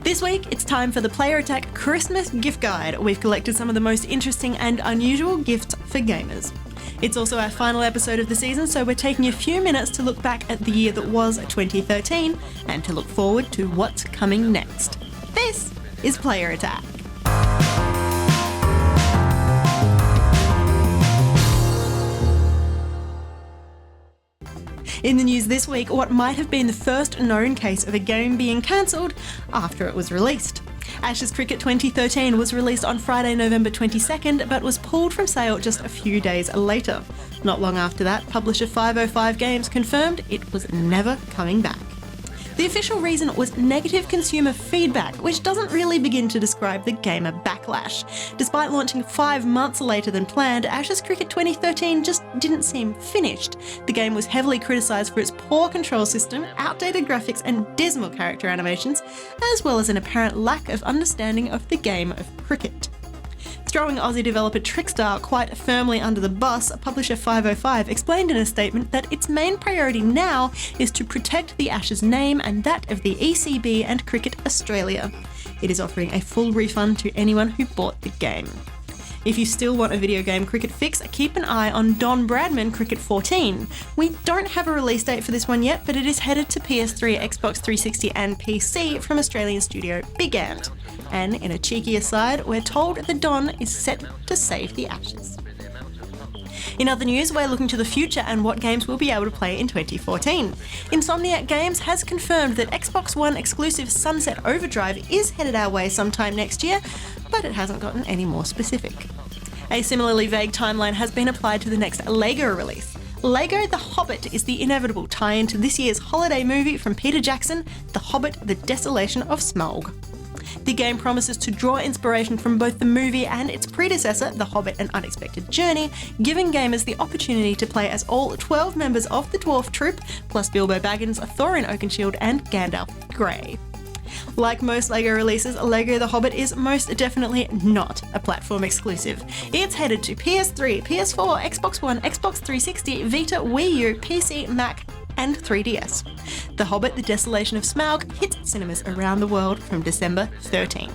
This week, it's time for the Player Attack Christmas Gift Guide. We've collected some of the most interesting and unusual gifts for gamers. It's also our final episode of the season, so we're taking a few minutes to look back at the year that was 2013 and to look forward to what's coming next. This is Player Attack. In the news this week, what might have been the first known case of a game being cancelled after it was released. Ashes Cricket 2013 was released on Friday, November 22nd, but was pulled from sale just a few days later. Not long after that, publisher 505 Games confirmed it was never coming back. The official reason was negative consumer feedback, which doesn't really begin to describe the gamer backlash. Despite launching 5 months later than planned, Ashes Cricket 2013 just didn't seem finished. The game was heavily criticised for its poor control system, outdated graphics and dismal character animations, as well as an apparent lack of understanding of the game of cricket. Throwing Aussie developer Trickstar quite firmly under the bus, publisher 505 explained in a statement that its main priority now is to protect the Ashes name and that of the ECB and Cricket Australia. It is offering a full refund to anyone who bought the game. If you still want a video game cricket fix, keep an eye on Don Bradman Cricket 14. We don't have a release date for this one yet, but it is headed to PS3, Xbox 360 and PC from Australian studio Big Ant. And in a cheeky aside, we're told the Don is set to save the Ashes. In other news, we're looking to the future and what games we'll be able to play in 2014. Insomniac Games has confirmed that Xbox One exclusive Sunset Overdrive is headed our way sometime next year, but it hasn't gotten any more specific. A similarly vague timeline has been applied to the next LEGO release. LEGO The Hobbit is the inevitable tie-in to this year's holiday movie from Peter Jackson, The Hobbit: The Desolation of Smaug. The game promises to draw inspiration from both the movie and its predecessor, The Hobbit: An Unexpected Journey, giving gamers the opportunity to play as all 12 members of the Dwarf Troop, plus Bilbo Baggins, Thorin Oakenshield and Gandalf Grey. Like most LEGO releases, LEGO The Hobbit is most definitely not a platform exclusive. It's headed to PS3, PS4, Xbox One, Xbox 360, Vita, Wii U, PC, Mac, and 3DS. The Hobbit: The Desolation of Smaug hits cinemas around the world from December 13.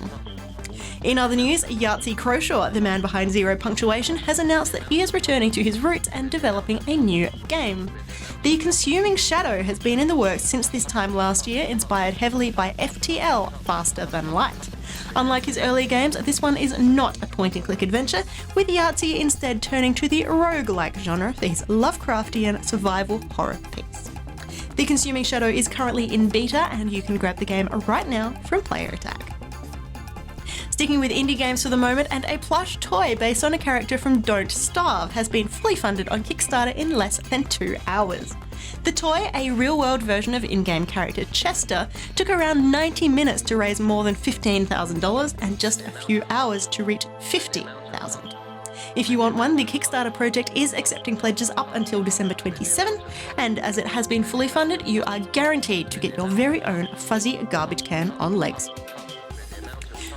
In other news, Yahtzee Croshaw, the man behind Zero Punctuation, has announced that he is returning to his roots and developing a new game. The Consuming Shadow has been in the works since this time last year, inspired heavily by FTL, Faster Than Light. Unlike his earlier games, this one is not a point-and-click adventure, with Yahtzee instead turning to the roguelike genre for his Lovecraftian survival horror piece. The Consuming Shadow is currently in beta, and you can grab the game right now from Player Attack. Sticking with indie games for the moment, and a plush toy based on a character from Don't Starve has been fully funded on Kickstarter in less than 2 hours. The toy, a real-world version of in-game character Chester, took around 90 minutes to raise more than $15,000 and just a few hours to reach $50,000. If you want one, the Kickstarter project is accepting pledges up until December 27, and as it has been fully funded, you are guaranteed to get your very own fuzzy garbage can on legs.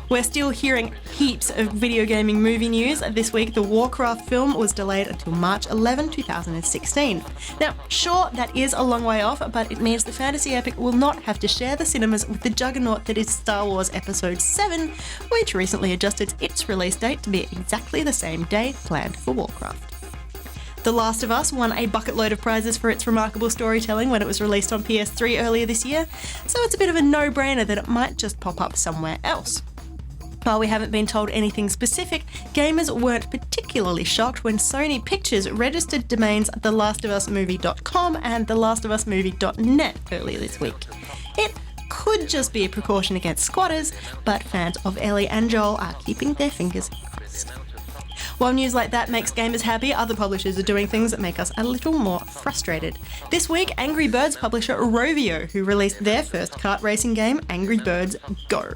We're still hearing heaps of video gaming movie news. This week, the Warcraft film was delayed until March 11, 2016. Now, sure, that is a long way off, but it means the fantasy epic will not have to share the cinemas with the juggernaut that is Star Wars Episode 7, which recently adjusted its release date to be exactly the same day planned for Warcraft. The Last of Us won a bucket load of prizes for its remarkable storytelling when it was released on PS3 earlier this year, so it's a bit of a no-brainer that it might just pop up somewhere else. While we haven't been told anything specific, gamers weren't particularly shocked when Sony Pictures registered domains thelastofusmovie.com and thelastofusmovie.net earlier this week. It could just be a precaution against squatters, but fans of Ellie and Joel are keeping their fingers crossed. While news like that makes gamers happy, other publishers are doing things that make us a little more frustrated. This week, Angry Birds publisher Rovio, who released their first kart racing game, Angry Birds Go.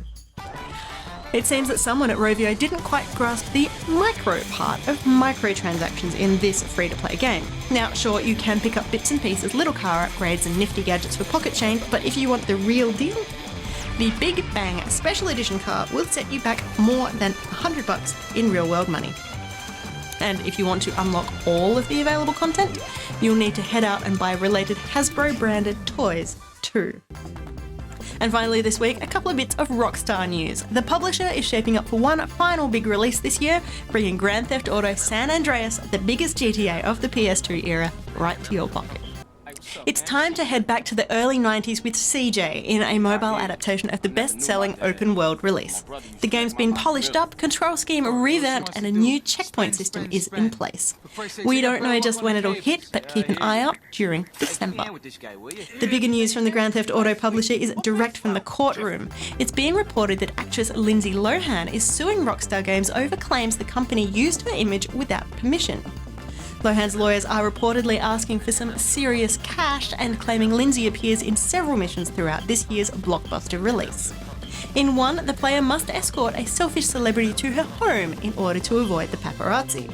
It seems that someone at Rovio didn't quite grasp the micro part of microtransactions in this free-to-play game. Now, sure, you can pick up bits and pieces, little car upgrades and nifty gadgets for pocket change, but if you want the real deal, the Big Bang Special Edition car will set you back more than $100 in real-world money. And if you want to unlock all of the available content, you'll need to head out and buy related Hasbro-branded toys too. And finally this week, a couple of bits of Rockstar news. The publisher is shaping up for one final big release this year, bringing Grand Theft Auto San Andreas, the biggest GTA of the PS2 era, right to your pocket. It's time to head back to the early 90s with CJ in a mobile adaptation of the best-selling open-world release. The game's been polished up, control scheme revamped, and a new checkpoint system is in place. We don't know just when it'll hit, but keep an eye out during December. The bigger news from the Grand Theft Auto publisher is direct from the courtroom. It's being reported that actress Lindsay Lohan is suing Rockstar Games over claims the company used her image without permission. Lohan's lawyers are reportedly asking for some serious cash and claiming Lindsay appears in several missions throughout this year's blockbuster release. In one, the player must escort a selfish celebrity to her home in order to avoid the paparazzi.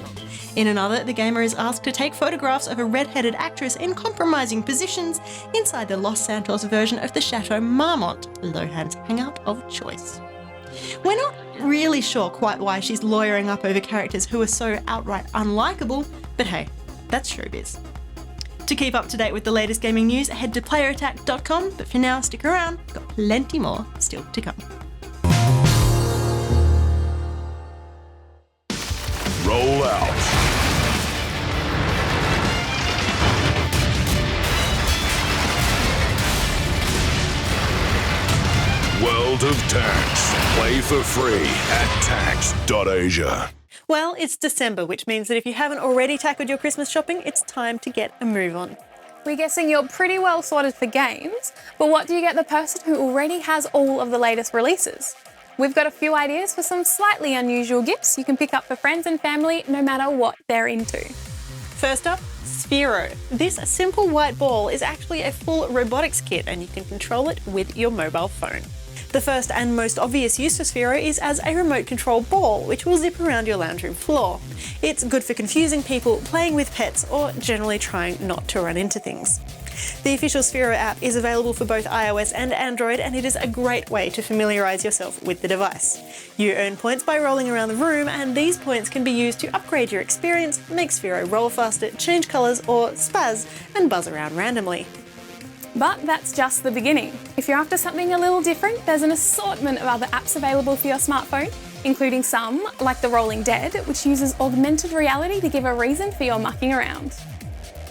In another, the gamer is asked to take photographs of a red-headed actress in compromising positions inside the Los Santos version of the Chateau Marmont, Lohan's hangout of choice. We're not really sure quite why she's lawyering up over characters who are so outright unlikable, but hey, that's showbiz. To keep up to date with the latest gaming news, head to playerattack.com, but for now, stick around, we've got plenty more still to come. Roll out. World of Tax. Play for free at tax.asia. Well, it's December, which means that if you haven't already tackled your Christmas shopping, it's time to get a move on. We're guessing you're pretty well sorted for games, but what do you get the person who already has all of the latest releases? We've got a few ideas for some slightly unusual gifts you can pick up for friends and family no matter what they're into. First up, Sphero. This simple white ball is actually a full robotics kit and you can control it with your mobile phone. The first and most obvious use for Sphero is as a remote control ball, which will zip around your lounge room floor. It's good for confusing people, playing with pets, or generally trying not to run into things. The official Sphero app is available for both iOS and Android, and it is a great way to familiarise yourself with the device. You earn points by rolling around the room, and these points can be used to upgrade your experience, make Sphero roll faster, change colours, or spaz and buzz around randomly. But that's just the beginning. If you're after something a little different, there's an assortment of other apps available for your smartphone, including some, like The Rolling Dead, which uses augmented reality to give a reason for your mucking around.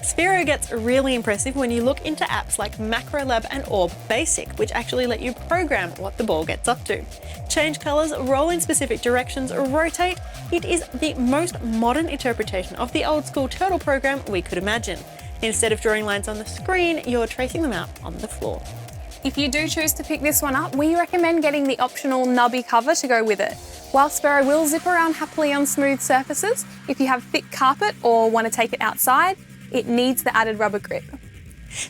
Sphero gets really impressive when you look into apps like MacroLab and Orb Basic, which actually let you program what the ball gets up to. Change colours, roll in specific directions, rotate. It is the most modern interpretation of the old school Turtle program we could imagine. Instead of drawing lines on the screen, you're tracing them out on the floor. If you do choose to pick this one up, we recommend getting the optional nubby cover to go with it. While Sphero will zip around happily on smooth surfaces, if you have thick carpet or want to take it outside, it needs the added rubber grip.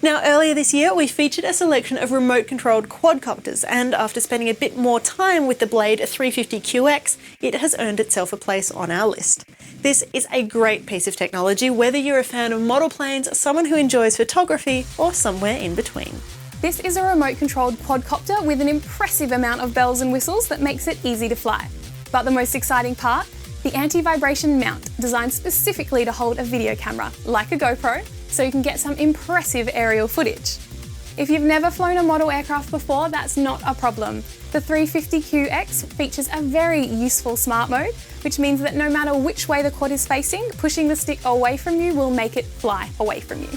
Now, earlier this year, we featured a selection of remote-controlled quadcopters, and after spending a bit more time with the Blade 350QX, it has earned itself a place on our list. This is a great piece of technology, whether you're a fan of model planes, someone who enjoys photography, or somewhere in between. This is a remote-controlled quadcopter with an impressive amount of bells and whistles that makes it easy to fly. But the most exciting part? The anti-vibration mount, designed specifically to hold a video camera, like a GoPro, so you can get some impressive aerial footage. If you've never flown a model aircraft before, that's not a problem. The 350QX features a very useful smart mode, which means that no matter which way the quad is facing, pushing the stick away from you will make it fly away from you.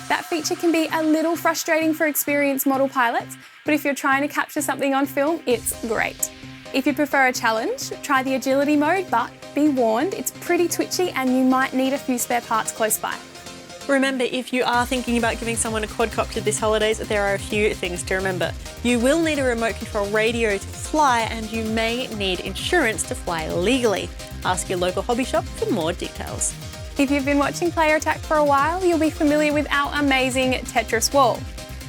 That feature can be a little frustrating for experienced model pilots, but if you're trying to capture something on film, it's great. If you prefer a challenge, try the agility mode, but be warned, it's pretty twitchy and you might need a few spare parts close by. Remember, if you are thinking about giving someone a quadcopter this holidays, there are a few things to remember. You will need a remote control radio to fly, and you may need insurance to fly legally. Ask your local hobby shop for more details. If you've been watching Player Attack for a while, you'll be familiar with our amazing Tetris wall.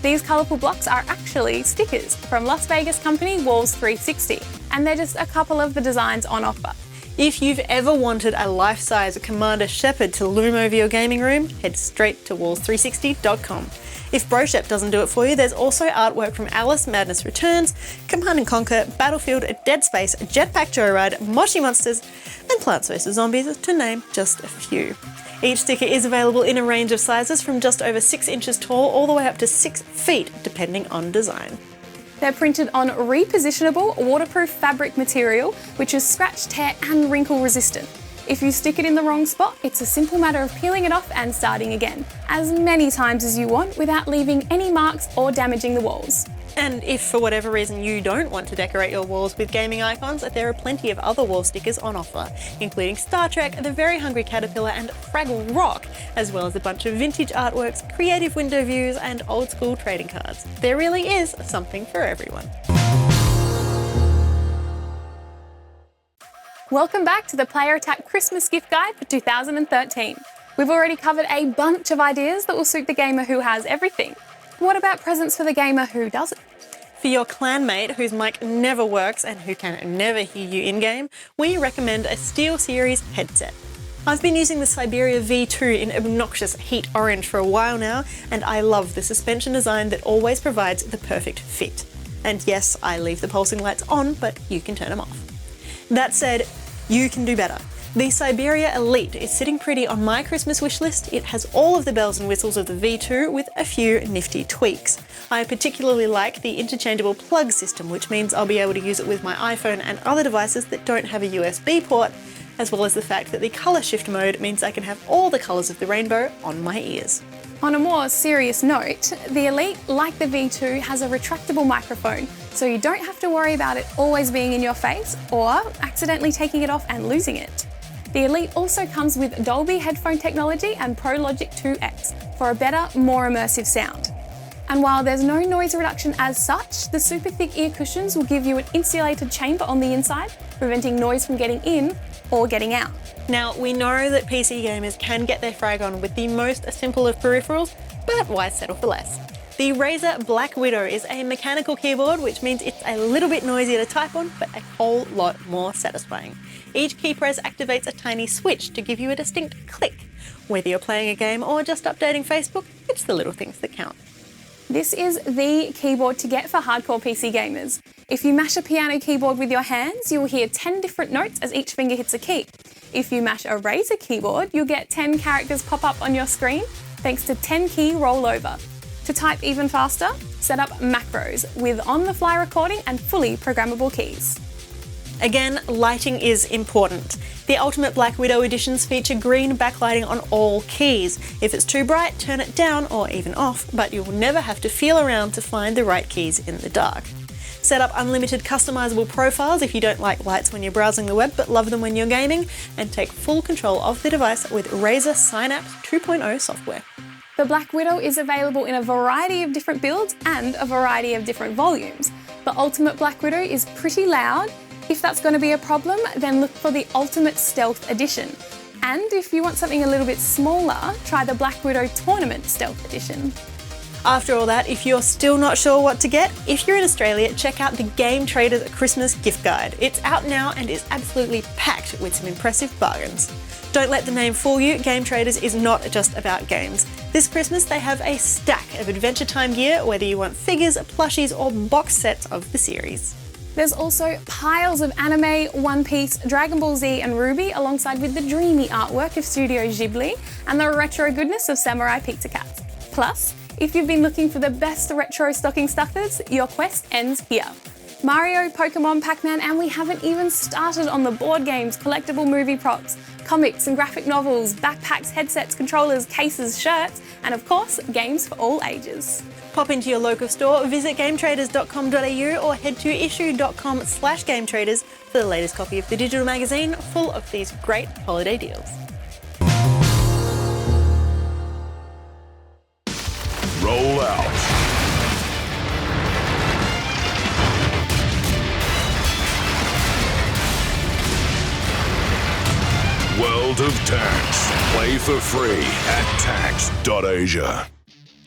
These colourful blocks are actually stickers from Las Vegas company Walls 360, and they're just a couple of the designs on offer. If you've ever wanted a life-size Commander Shepard to loom over your gaming room, head straight to walls360.com. If Broshep doesn't do it for you, there's also artwork from Alice Madness Returns, Command & Conquer, Battlefield, Dead Space, Jetpack Joyride, Moshi Monsters, and Plants vs Zombies, to name just a few. Each sticker is available in a range of sizes from just over 6 inches tall all the way up to 6 feet, depending on design. They're printed on repositionable, waterproof fabric material, which is scratch, tear and wrinkle resistant. If you stick it in the wrong spot, it's a simple matter of peeling it off and starting again, as many times as you want without leaving any marks or damaging the walls. And if for whatever reason you don't want to decorate your walls with gaming icons, there are plenty of other wall stickers on offer, including Star Trek, The Very Hungry Caterpillar and Fraggle Rock, as well as a bunch of vintage artworks, creative window views and old school trading cards. There really is something for everyone. Welcome back to the Player Attack Christmas Gift Guide for 2013. We've already covered a bunch of ideas that will suit the gamer who has everything. What about presents for the gamer who doesn't? For your clanmate whose mic never works and who can never hear you in-game, we recommend a SteelSeries headset. I've been using the Siberia V2 in obnoxious heat orange for a while now, and I love the suspension design that always provides the perfect fit. And yes, I leave the pulsing lights on, but you can turn them off. That said, you can do better. The Siberia Elite is sitting pretty on my Christmas wish list. It has all of the bells and whistles of the V2 with a few nifty tweaks. I particularly like the interchangeable plug system, which means I'll be able to use it with my iPhone and other devices that don't have a USB port, as well as the fact that the colour shift mode means I can have all the colours of the rainbow on my ears. On a more serious note, the Elite, like the V2, has a retractable microphone, so you don't have to worry about it always being in your face or accidentally taking it off and losing it. The Elite also comes with Dolby headphone technology and ProLogic 2X for a better, more immersive sound. And while there's no noise reduction as such, the super thick ear cushions will give you an insulated chamber on the inside, preventing noise from getting in or getting out. Now, we know that PC gamers can get their frag on with the most simple of peripherals, but why settle for less? The Razer Black Widow is a mechanical keyboard, which means it's a little bit noisier to type on, but a whole lot more satisfying. Each key press activates a tiny switch to give you a distinct click. Whether you're playing a game or just updating Facebook, it's the little things that count. This is the keyboard to get for hardcore PC gamers. If you mash a piano keyboard with your hands, you will hear 10 different notes as each finger hits a key. If you mash a Razer keyboard, you'll get 10 characters pop up on your screen thanks to 10 key rollover. To type even faster, set up macros with on-the-fly recording and fully programmable keys. Again, lighting is important. The Ultimate Black Widow editions feature green backlighting on all keys. If it's too bright, turn it down or even off, but you'll never have to feel around to find the right keys in the dark. Set up unlimited customizable profiles if you don't like lights when you're browsing the web but love them when you're gaming, and take full control of the device with Razer Synapse 2.0 software. The Black Widow is available in a variety of different builds and a variety of different volumes. The Ultimate Black Widow is pretty loud. If that's going to be a problem, then look for the Ultimate Stealth Edition. And if you want something a little bit smaller, try the Black Widow Tournament Stealth Edition. After all that, if you're still not sure what to get, if you're in Australia, check out the Game Traders Christmas Gift Guide. It's out now and is absolutely packed with some impressive bargains. Don't let the name fool you, Game Traders is not just about games. This Christmas they have a stack of Adventure Time gear, whether you want figures, plushies or box sets of the series. There's also piles of anime, One Piece, Dragon Ball Z and Ruby, alongside with the dreamy artwork of Studio Ghibli and the retro goodness of Samurai Pizza Cats. Plus, if you've been looking for the best retro stocking stuffers, your quest ends here. Mario, Pokemon, Pac-Man, and we haven't even started on the board games, collectible movie props, comics and graphic novels, backpacks, headsets, controllers, cases, shirts, and of course, games for all ages. Pop into your local store, visit gametraders.com.au or head to issue.com/gametraders for the latest copy of the digital magazine full of these great holiday deals. Roll out. World of Tax. Play for free at tax.asia.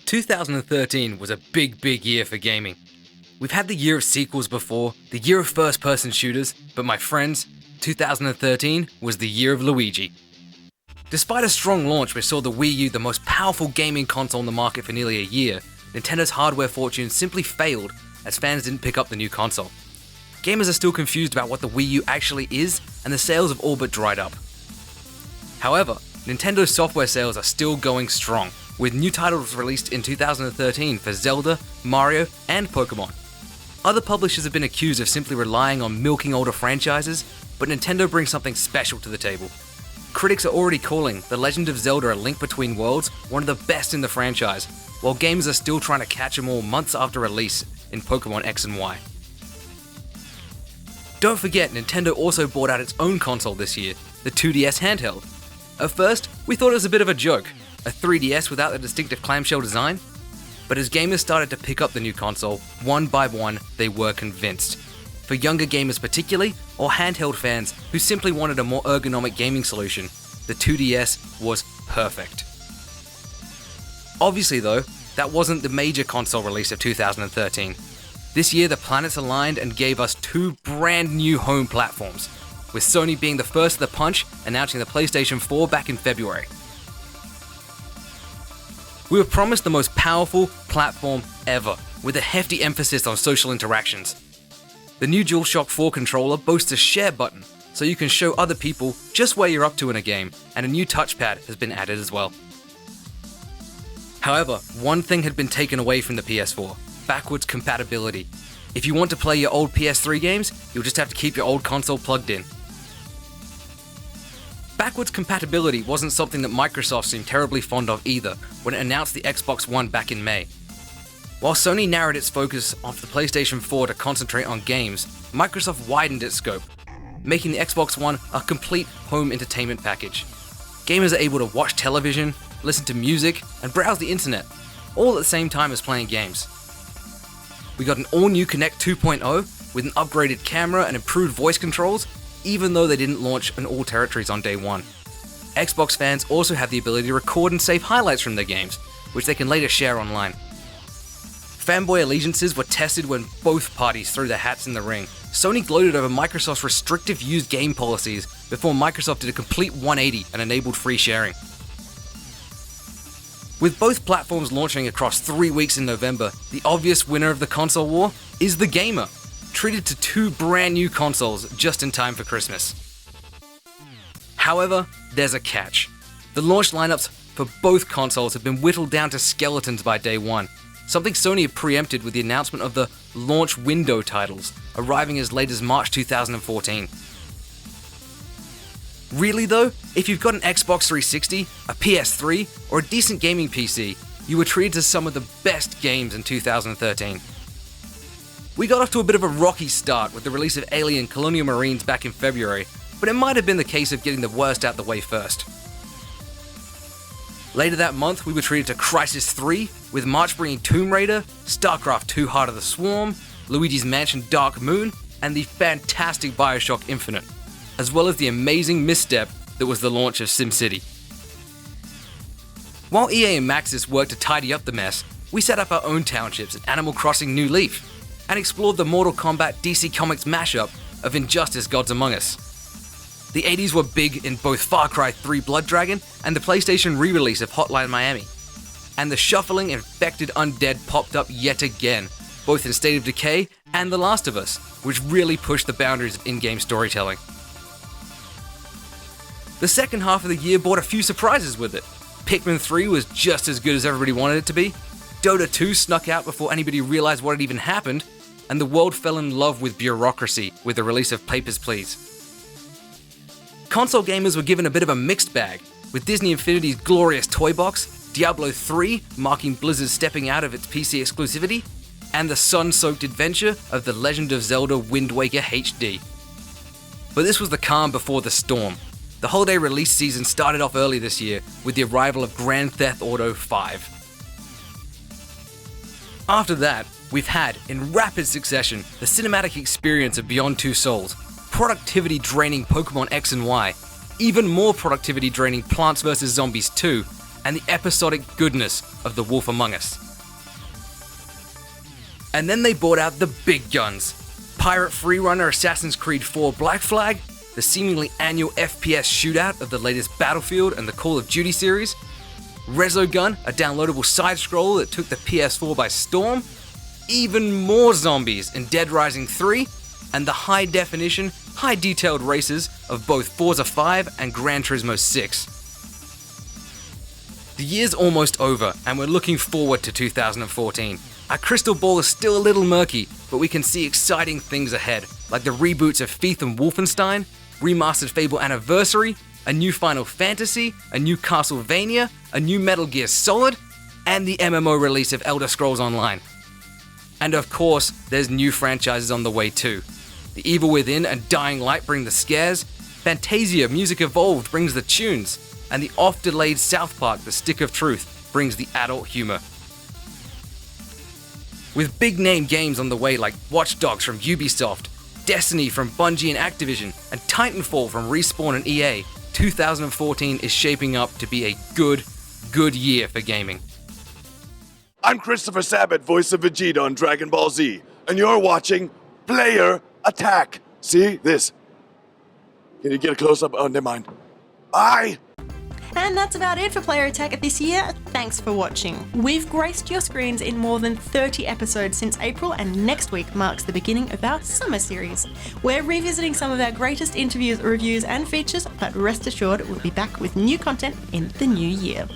2013 was a big year for gaming. We've had the year of sequels before, the year of first-person shooters, but my friends, 2013 was the year of Luigi. Despite a strong launch which saw the Wii U the most powerful gaming console on the market for nearly a year, Nintendo's hardware fortune simply failed as fans didn't pick up the new console. Gamers are still confused about what the Wii U actually is, and the sales have all but dried up. However, Nintendo's software sales are still going strong, with new titles released in 2013 for Zelda, Mario, and Pokemon. Other publishers have been accused of simply relying on milking older franchises, but Nintendo brings something special to the table. Critics are already calling The Legend of Zelda: A Link Between Worlds one of the best in the franchise, while gamers are still trying to catch them all months after release in Pokemon X and Y. Don't forget, Nintendo also brought out its own console this year, the 2DS handheld. At first, we thought it was a bit of a joke, a 3DS without the distinctive clamshell design. But as gamers started to pick up the new console, one by one, they were convinced. For younger gamers particularly, or handheld fans who simply wanted a more ergonomic gaming solution, the 2DS was perfect. Obviously though, that wasn't the major console release of 2013. This year the planets aligned and gave us two brand new home platforms, with Sony being the first of the punch, announcing the PlayStation 4 back in February. We were promised the most powerful platform ever, with a hefty emphasis on social interactions. The new DualShock 4 controller boasts a share button, so you can show other people just where you're up to in a game, and a new touchpad has been added as well. However, one thing had been taken away from the PS4, backwards compatibility. If you want to play your old PS3 games, you'll just have to keep your old console plugged in. Backwards compatibility wasn't something that Microsoft seemed terribly fond of either when it announced the Xbox One back in May. While Sony narrowed its focus off the PlayStation 4 to concentrate on games, Microsoft widened its scope, making the Xbox One a complete home entertainment package. Gamers are able to watch television, listen to music, and browse the internet, all at the same time as playing games. We got an all-new Kinect 2.0 with an upgraded camera and improved voice controls, even though they didn't launch in all territories on day one. Xbox fans also have the ability to record and save highlights from their games, which they can later share online. Fanboy allegiances were tested when both parties threw their hats in the ring. Sony gloated over Microsoft's restrictive used game policies before Microsoft did a complete 180 and enabled free sharing. With both platforms launching across 3 weeks in November, the obvious winner of the console war is the gamer, treated to two brand new consoles just in time for Christmas. However, there's a catch. The launch lineups for both consoles have been whittled down to skeletons by day one, something Sony had preempted with the announcement of the launch window titles, arriving as late as March 2014. Really though, if you've got an Xbox 360, a PS3, or a decent gaming PC, you were treated to some of the best games in 2013. We got off to a bit of a rocky start with the release of Alien Colonial Marines back in February, but it might have been the case of getting the worst out the way first. Later that month, we were treated to Crysis 3, with March bringing Tomb Raider, StarCraft 2 Heart of the Swarm, Luigi's Mansion Dark Moon, and the fantastic Bioshock Infinite, as well as the amazing misstep that was the launch of SimCity. While EA and Maxis worked to tidy up the mess, we set up our own townships in Animal Crossing New Leaf, and explored the Mortal Kombat DC Comics mashup of Injustice Gods Among Us. The 80s were big in both Far Cry 3 Blood Dragon and the PlayStation re-release of Hotline Miami. And the shuffling infected undead popped up yet again, both in State of Decay and The Last of Us, which really pushed the boundaries of in-game storytelling. The second half of the year brought a few surprises with it. Pikmin 3 was just as good as everybody wanted it to be, Dota 2 snuck out before anybody realized what had even happened, and the world fell in love with bureaucracy with the release of Papers, Please. Console gamers were given a bit of a mixed bag, with Disney Infinity's glorious toy box, Diablo 3 marking Blizzard stepping out of its PC exclusivity, and the sun-soaked adventure of The Legend of Zelda Wind Waker HD. But this was the calm before the storm. The holiday release season started off early this year with the arrival of Grand Theft Auto 5. After that, we've had, in rapid succession, the cinematic experience of Beyond Two Souls, productivity-draining Pokemon X and Y, even more productivity-draining Plants vs. Zombies 2, and the episodic goodness of The Wolf Among Us. And then they brought out the big guns. Pirate Freerunner Assassin's Creed 4 Black Flag, the seemingly annual FPS shootout of the latest Battlefield and the Call of Duty series, Resogun, a downloadable side-scroller that took the PS4 by storm, even more zombies in Dead Rising 3, and the high-definition, high-detailed races of both Forza 5 and Gran Turismo 6. The year's almost over, and we're looking forward to 2014. Our crystal ball is still a little murky, but we can see exciting things ahead, like the reboots of Thief and Wolfenstein, remastered Fable Anniversary, a new Final Fantasy, a new Castlevania, a new Metal Gear Solid, and the MMO release of Elder Scrolls Online. And of course, there's new franchises on the way too. The Evil Within and Dying Light bring the scares, Fantasia Music Evolved brings the tunes, and the oft-delayed South Park The Stick of Truth brings the adult humor. With big-name games on the way like Watch Dogs from Ubisoft, Destiny from Bungie and Activision, and Titanfall from Respawn and EA, 2014 is shaping up to be a good year for gaming. I'm Christopher Sabat, voice of Vegeta on Dragon Ball Z, and you're watching Player Attack. See this? Can you get a close-up? Oh, never mind. Bye! And that's about it for Player Attack this year. Thanks for watching. We've graced your screens in more than 30 episodes since April, and next week marks the beginning of our summer series. We're revisiting some of our greatest interviews, reviews, and features, but rest assured we'll be back with new content in the new year.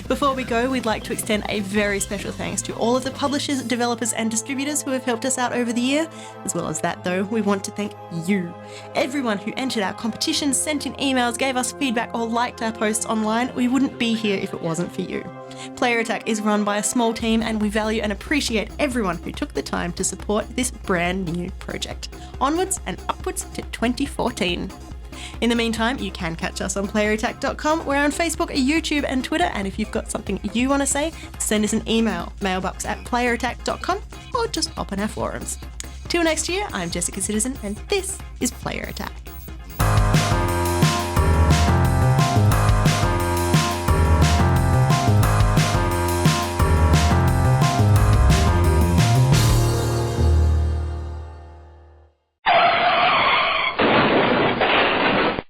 Before we go, we'd like to extend a very special thanks to all of the publishers, developers, and distributors who have helped us out over the year. As well as that, though, we want to thank you. Everyone who entered our competitions, sent in emails, gave us feedback, or liked our posts online. We wouldn't be here if it wasn't for you. Player Attack is run by a small team, and we value and appreciate everyone who took the time to support this brand new project. Onwards and upwards to 2014. In the meantime, you can catch us on playerattack.com. We're on Facebook, YouTube, and Twitter, and if you've got something you want to say, send us an email, mailbox@playerattack.com, or just hop on our forums. Till next year, I'm Jessica Citizen, and this is Player Attack.